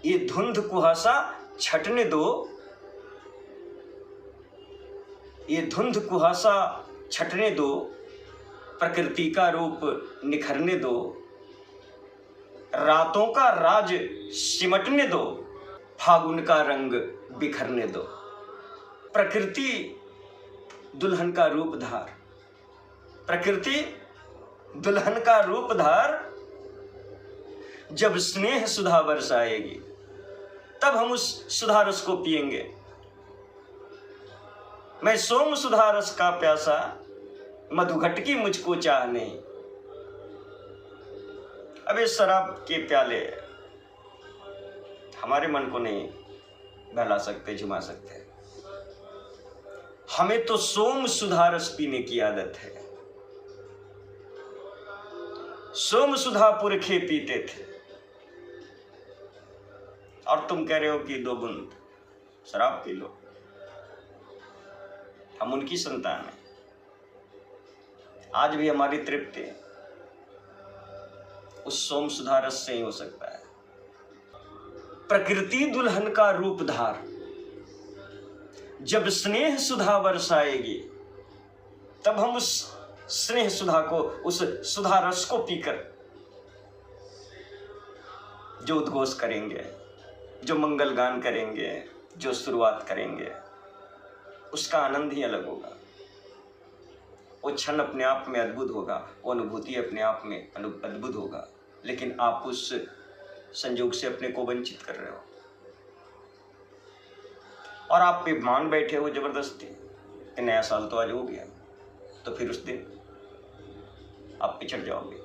ये धुंध कुहासा छटने दो, ये धुंध कुहासा छटने दो, प्रकृति का रूप निखरने दो, रातों का राज सिमटने दो, फागुन का रंग बिखरने दो। प्रकृति दुल्हन का रूप धार, प्रकृति दुल्हन का रूप धार, जब स्नेह सुधा बरसाएगी तब हम उस सुधा रस को पिएंगे। मैं सोम सुधा रस का प्यासा, मधुघट की मुझको चाह नहीं। अब इस शराब के प्याले हमारे मन को नहीं बहला सकते, झुमा सकते। हमें तो सोम सुधा रस पीने की आदत है। सोम सुधा पुरखे पीते थे और तुम कह रहे हो कि 2 बूंद शराब पी लो। हम उनकी संतान हैं। आज भी हमारी तृप्ति उस सोम सुधा रस से ही हो सकता है। प्रकृति दुल्हन का रूप धार, जब स्नेह सुधा बरसाएगी तब हम उस स्नेह सुधा को, उस सुधा रस को पीकर जो उद्घोष करेंगे, जो मंगल गान करेंगे, जो शुरुआत करेंगे, उसका आनंद ही अलग होगा। वो क्षण अपने आप में अद्भुत होगा, वो अनुभूति अपने आप में अद्भुत होगा। लेकिन आप उस संयोग से अपने को वंचित कर रहे हो और आप पे मान बैठे हो जबरदस्ती कि नया साल तो आज हो गया, तो फिर उस दिन आप पिछड़ जाओगे।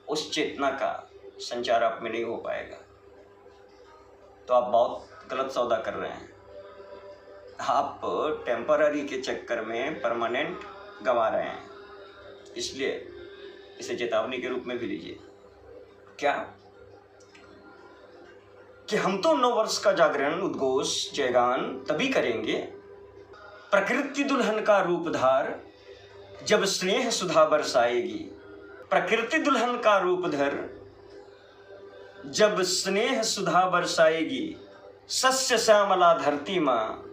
उस चेतना का संचार आप में नहीं हो पाएगा। तो आप बहुत गलत सौदा कर रहे हैं। आप टेम्पररी के चक्कर में परमानेंट गंवा रहे हैं। इसलिए इसे चेतावनी के रूप में भी लीजिए। क्या कि हम तो 9 वर्ष का जागरण, उद्घोष, जयगान तभी करेंगे, प्रकृति दुल्हन का रूप धार, जब स्नेह सुधा बरसाएगी। प्रकृति दुल्हन का रूप धर, जब स्नेह सुधा बरसाएगी। सस्य श्यामला धरती माँ,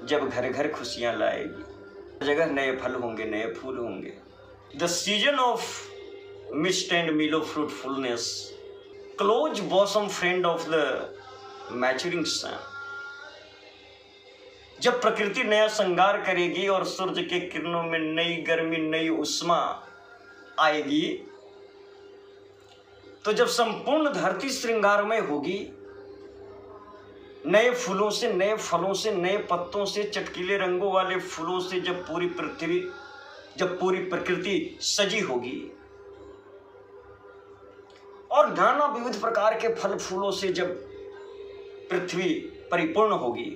जब घर घर खुशियां लाएगी। जगह नए फल होंगे, नए फूल होंगे। The season of mist and mellow fruitfulness, close bosom friend of the maturing sun. जब प्रकृति नया श्रृंगार करेगी और सूर्य के किरणों में नई गर्मी, नई उष्मा आएगी, तो जब संपूर्ण धरती श्रृंगारमय होगी, नए फूलों से, नए फलों से, नए पत्तों से, चटकीले रंगों वाले फूलों से जब पूरी पृथ्वी, जब पूरी प्रकृति सजी होगी और नाना विविध प्रकार के फल फूलों से जब पृथ्वी परिपूर्ण होगी,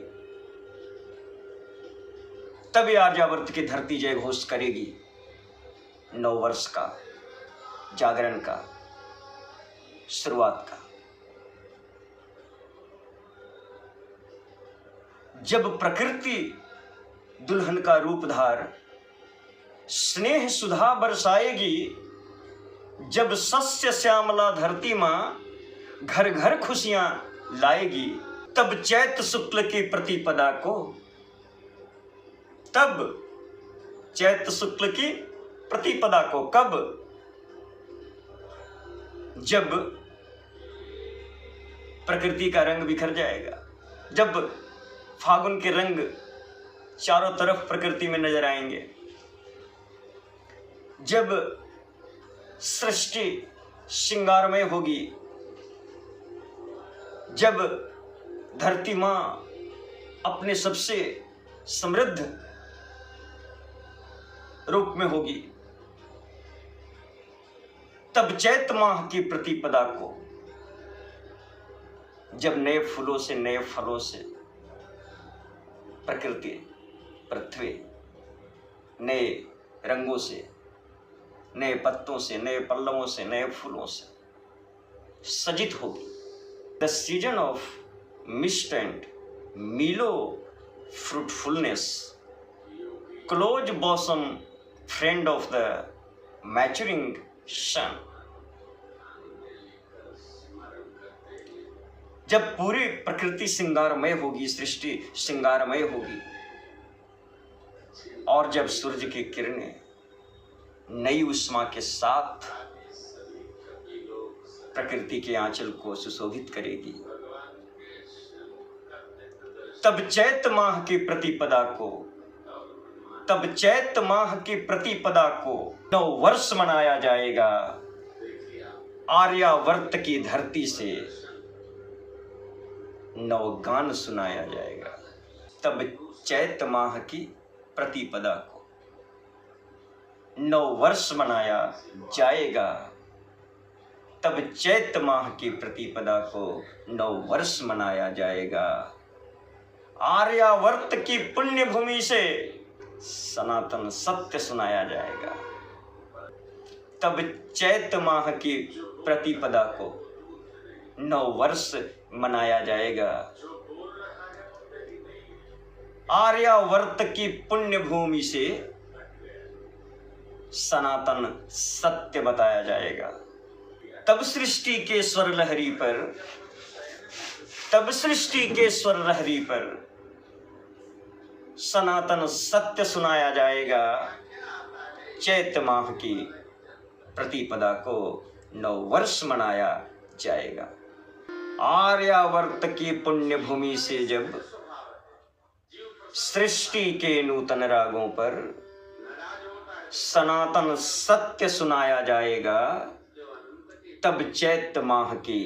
तभी आर्यावर्त की धरती जय घोष करेगी 9 वर्ष का जागरण का, शुरुआत का। जब प्रकृति दुल्हन का रूप धार स्नेह सुधा बरसाएगी, जब सस्य श्यामला धरती माँ घर घर खुशियां लाएगी, तब चैत शुक्ल की प्रतिपदा को, तब चैत शुक्ल की प्रतिपदा को, कब? जब प्रकृति का रंग बिखर जाएगा, जब फागुन के रंग चारों तरफ प्रकृति में नजर आएंगे, जब सृष्टि श्रृंगारमय होगी, जब धरती मां अपने सबसे समृद्ध रूप में होगी, तब चैत माह की प्रतिपदा को, जब नए फूलों से, नए फलों से प्रकृति, पृथ्वी नए रंगों से, नए पत्तों से, नए पल्लवों से, नए फूलों से सजित होगी। The season of mist and mellow fruitfulness, close bosom friend of the maturing sun. जब पूरी प्रकृति श्रृंगारमय होगी, सृष्टि श्रृंगारमय होगी, और जब सूर्य की किरणें नई उष्मा के साथ प्रकृति के आंचल को सुशोभित करेगी, तब चैत माह की प्रतिपदा को, तब चैत माह की प्रतिपदा को 9 वर्ष मनाया जाएगा। आर्यावर्त की धरती से नवगान सुनाया जाएगा। तब चैत माह की प्रतिपदा को 9 वर्ष मनाया जाएगा। तब चैत माह की प्रतिपदा को 9 वर्ष मनाया जाएगा। आर्यावर्त की पुण्य भूमि से सनातन सत्य सुनाया जाएगा। तब चैत माह की प्रतिपदा को 9 वर्ष मनाया जाएगा। आर्यावर्त की पुण्य भूमि से सनातन सत्य बताया जाएगा। तब सृष्टि के स्वर लहरी पर सनातन सत्य सुनाया जाएगा। चैत माह की प्रतिपदा को 9 वर्ष मनाया जाएगा। आर्यावर्त की पुण्य भूमि से जब सृष्टि के नूतन रागों पर सनातन सत्य सुनाया जाएगा, तब चैत माह की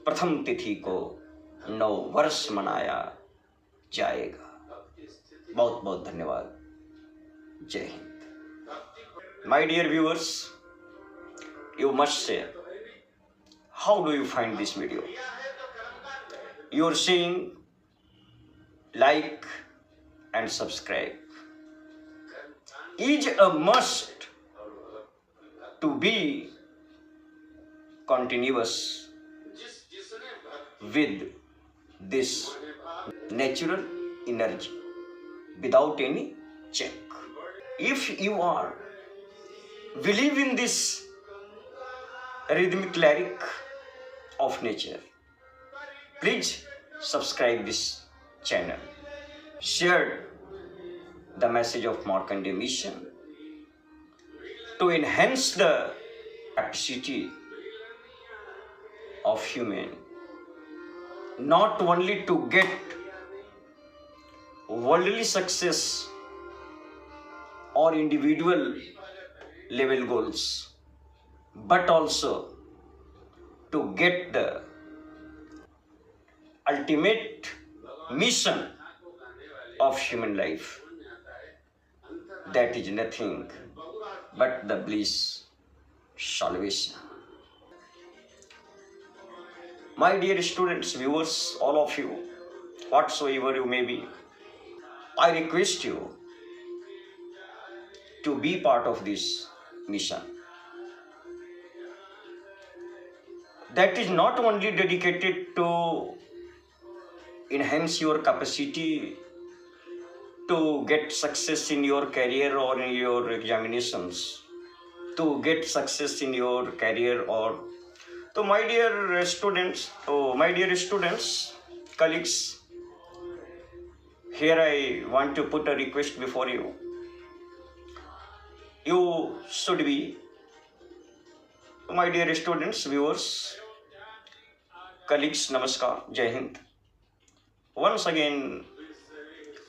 प्रथम तिथि को 9 वर्ष मनाया जाएगा। बहुत बहुत धन्यवाद। जय Hind. My dear viewers, you must say, how do you find this video? You are saying like and subscribe is a must to be continuous with this natural energy without any check. If you are believe in this rhythmic lyric of nature, please subscribe this channel. Share the message of Markandeya Mission to enhance the capacity of human, not only to get worldly success or individual level goals, but also to get the ultimate mission of human life, that is nothing but the bliss, salvation. My dear students, viewers, all of you, whatsoever you may be, I request you to be part of this mission. That is not only dedicated to enhance your capacity to get success in your career or in your examinations, to get success in your career or so my dear students, colleagues, here I want to put a request before you. You should be, my dear students, viewers, colleagues, namaskar, Jai Hind. Once again,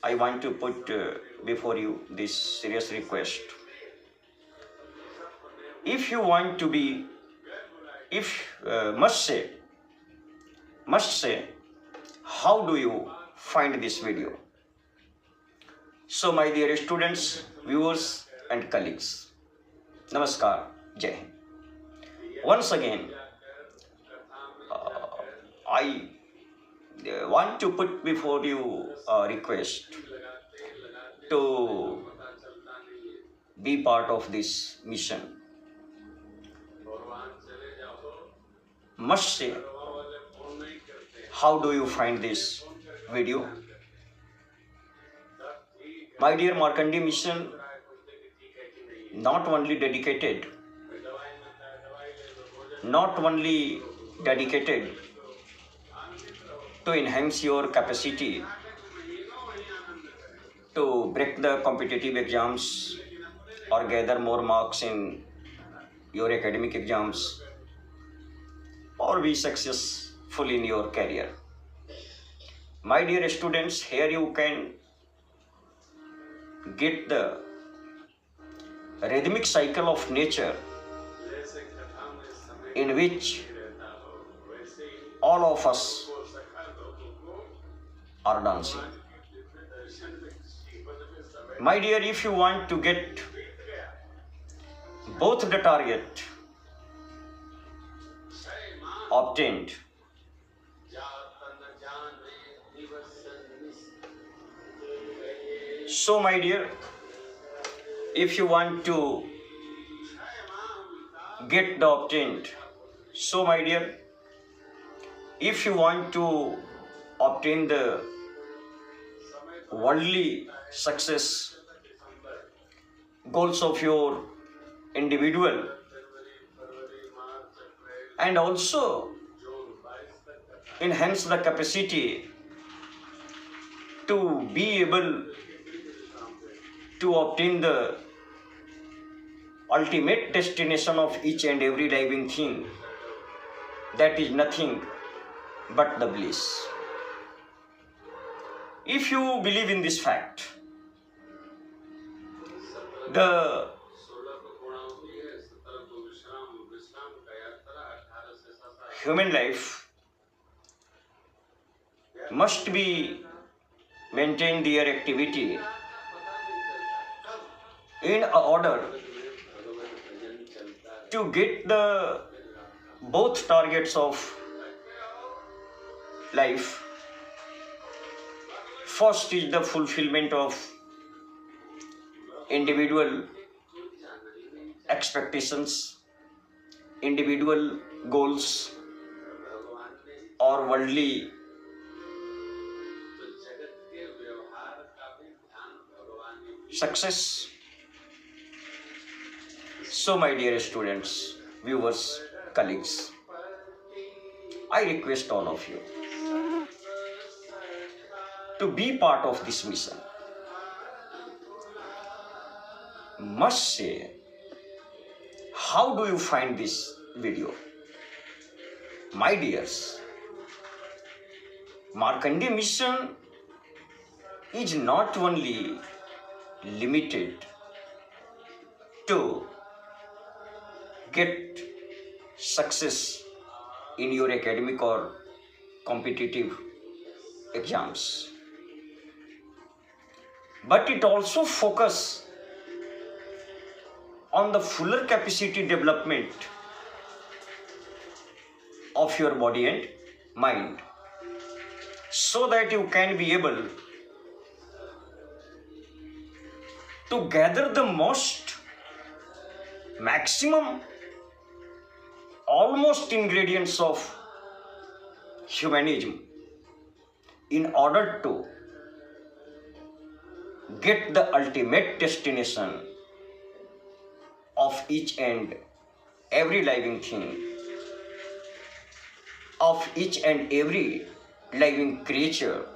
I want to put before you this serious request. If you want to be, must say, how do you find this video? So my dear students, viewers and colleagues, namaskar, Jai Hind. Once again, I want to put before you a request to be part of this mission. Must say, how do you find this video? My dear Markandeya Mission, not only dedicated to enhance your capacity to break the competitive exams or gather more marks in your academic exams or be successful in your career. My dear students, here you can get the rhythmic cycle of nature in which all of us are dancing. My dear, if you want to get both the target obtained, so my dear, if you want to get the obtained, so my dear, if you want to obtain the worldly success, goals of your individual, and also enhance the capacity to be able to obtain the ultimate destination of each and every living thing, that is nothing but the bliss. If you believe in this fact, the human life must be maintain their activity in order to get the both targets of life. First is the fulfillment of individual expectations, individual goals, or worldly success. So my dear students, viewers, colleagues, I request all of you to be part of this mission. Must say, how do you find this video? My dears, Markandeya mission is not only limited to get success in your academic or competitive exams, but it also focuses on the fuller capacity development of your body and mind, so that you can be able to gather the maximum almost ingredients of humanism in order to get the ultimate destination of each and every living thing, of each and every living creature,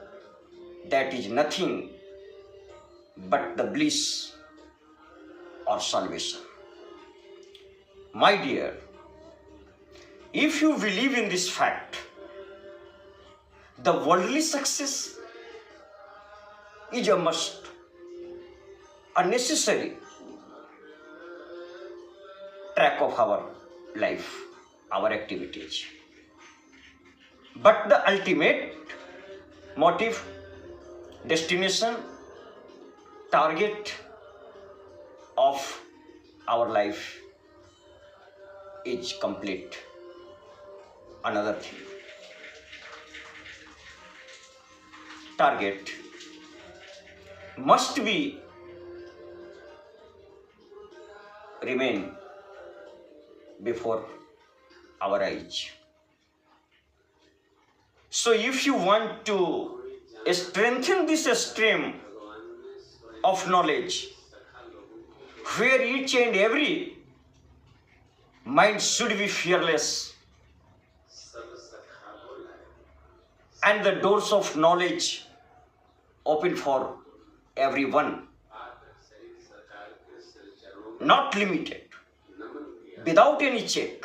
that is nothing but the bliss or salvation. My dear, if you believe in this fact, the worldly success is a must, a necessary track of our life, our activities. But the ultimate motive, destination, target of our life is complete. Another thing, target must be remain before our eyes. So if you want to strengthen this stream of knowledge, where each and every mind should be fearless, and the doors of knowledge open for everyone, not limited, without any check,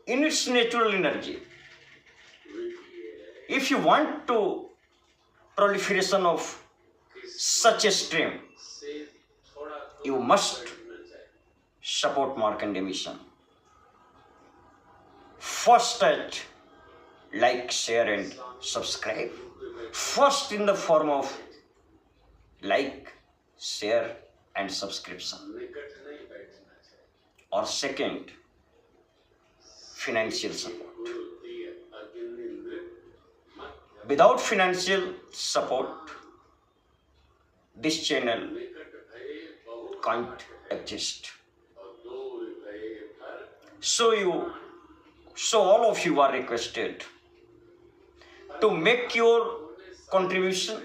in its natural energy. If you want to proliferation of such a stream, you must support Markandeya mission. First at like, share and subscribe. First in the form of like, share and subscription. Or second, financial support. Without financial support, this channel can't exist. So all of you are requested to make your contribution,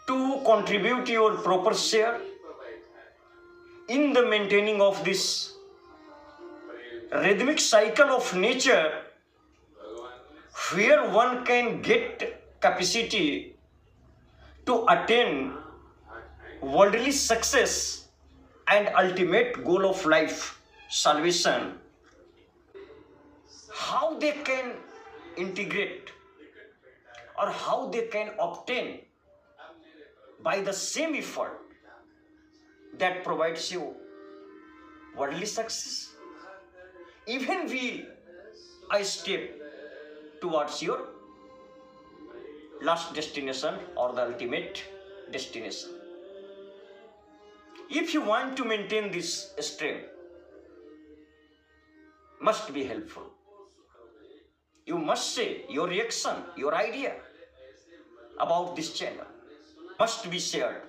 to contribute your proper share in the maintaining of this rhythmic cycle of nature, where one can get capacity to attain worldly success and ultimate goal of life, salvation. How they can integrate or how they can obtain by the same effort that provides you worldly success, even a step towards your last destination or the ultimate destination. If you want to maintain this stream, must be helpful. You must say your reaction, your idea about this channel must be shared.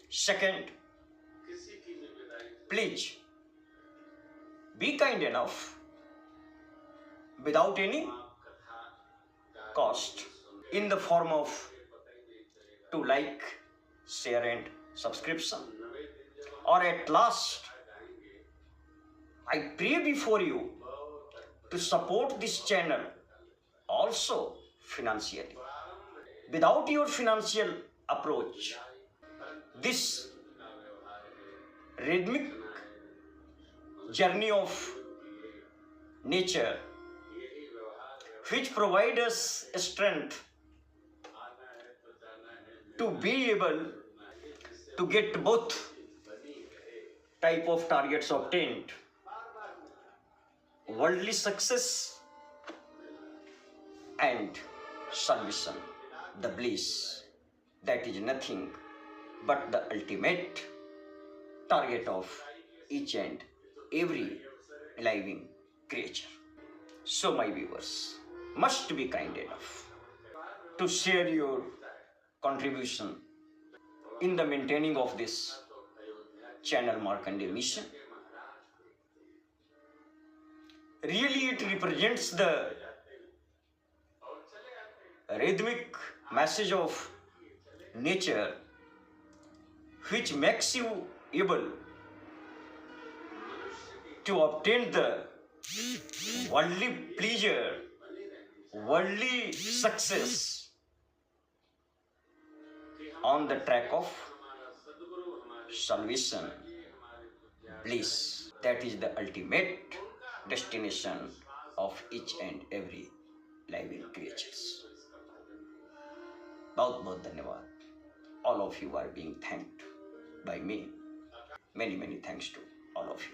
Second, please be kind enough, without any cost, in the form of to like, share and subscription. Or at last, I pray before you to support this channel also financially. Without your financial approach, this rhythmic journey of nature, which provides us strength to be able to get both type of targets obtained, worldly success and salvation, the bliss, that is nothing but the ultimate target of each and every living creature. So my viewers must be kind enough to share your contribution in the maintaining of this channel Markandeya mission. Really, it represents the rhythmic message of nature, which makes you able to obtain the worldly pleasure, worldly success on the track of salvation, bliss. That is the ultimate destination of each and every living creatures. बहुत बहुत धन्यवाद. All of you are being thanked by me. Many thanks to all of you.